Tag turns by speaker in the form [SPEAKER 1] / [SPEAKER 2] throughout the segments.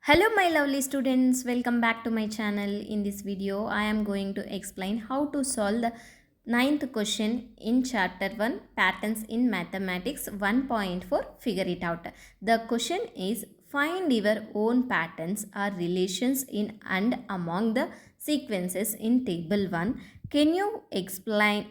[SPEAKER 1] Hello my lovely students, welcome back to my channel. In this video I am going to explain how to solve the ninth question in chapter 1 patterns in mathematics 1.4 figure it out. The question is find your own patterns or relations in and among the sequences in table 1. Can you explain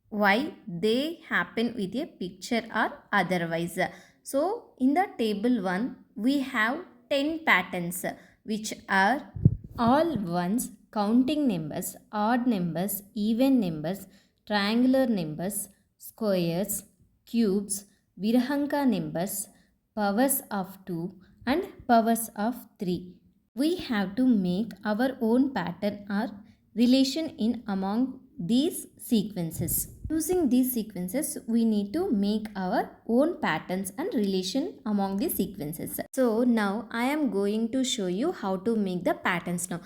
[SPEAKER 1] why they happen with a picture or otherwise? So in the table 1 we have 10 patterns which are all ones, counting numbers, odd numbers, even numbers, triangular numbers, squares, cubes, Virhanka numbers, powers of 2 and powers of 3. We have to make our own pattern or relation in among these sequences. Using these sequences, we need to make our own patterns and relation among the sequences. So now I am going to show you how to make the patterns now.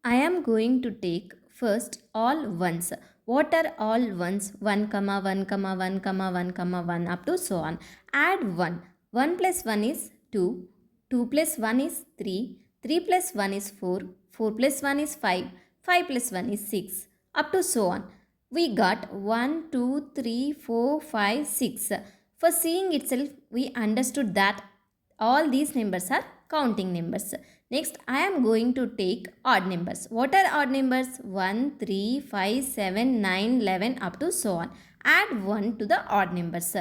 [SPEAKER 1] I am going to take first all ones. What are all ones? 1, comma 1, comma 1, comma 1, comma 1 up to so on. Add 1. 1 plus 1 is 2. 2 plus 1 is 3. 3 plus 1 is 4. 4 plus 1 is 5. 5 plus 1 is 6. Up to so on. We got 1, 2, 3, 4, 5, 6. For seeing itself, we understood that all these numbers are counting numbers. Next, I am going to take odd numbers. What are odd numbers? 1, 3, 5, 7, 9, 11 up to so on. Add 1 to the odd numbers.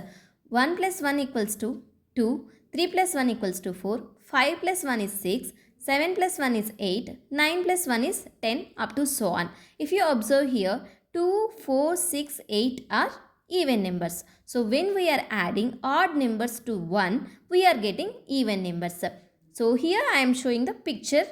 [SPEAKER 1] 1 plus 1 equals to 2. 3 plus 1 equals to 4. 5 plus 1 is 6. 7 plus 1 is 8. 9 plus 1 is 10 up to so on. If you observe here, 2, 4, 6, 8 are even numbers. So when we are adding odd numbers to 1, we are getting even numbers. So here I am showing the picture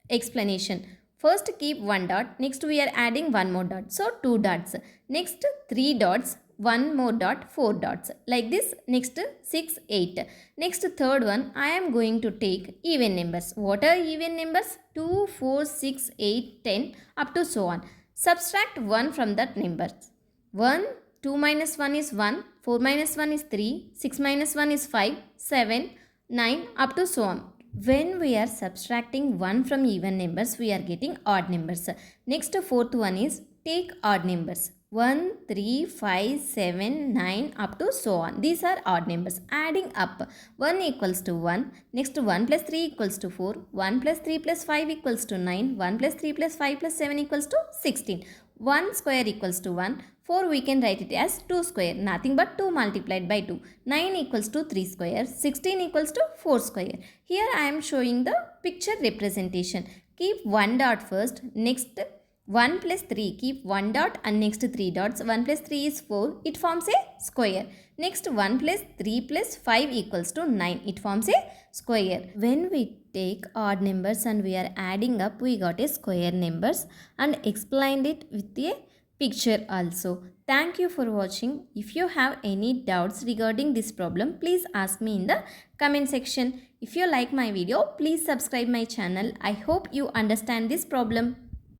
[SPEAKER 1] explanation. First keep one dot, next we are adding one more dot. So 2 dots. Next 3 dots, one more dot, 4 dots. Like this, next 6, 8. Next third one, I am going to take even numbers. What are even numbers? 2, 4, 6, 8, 10 up to so on. Subtract 1 from that number. 1, 2 minus 1 is 1, 4 minus 1 is 3, 6 minus 1 is 5, 7, 9 up to so on. When we are subtracting 1 from even numbers, we are getting odd numbers. Next fourth one is take odd numbers. 1, 3, 5, 7, 9 up to so on. These are odd numbers. Adding up 1 equals to 1. Next 1 plus 3 equals to 4. 1 plus 3 plus 5 equals to 9. 1 plus 3 plus 5 plus 7 equals to 16. 1 square equals to 1. 4 we can write it as 2 square. Nothing but 2 multiplied by 2. 9 equals to 3 square. 16 equals to 4 square. Here I am showing the picture representation. Keep 1 dot first. Next 1 plus 3. Keep 1 dot and next 3 dots. 1 plus 3 is 4. It forms a square. Next 1 plus 3 plus 5 equals to 9. It forms a square. When we take odd numbers and we are adding up, we got a square numbers and explained it with a picture also. Thank you for watching. If you have any doubts regarding this problem, please ask me in the comment section. If you like my video, please subscribe my channel. I hope you understand this problem.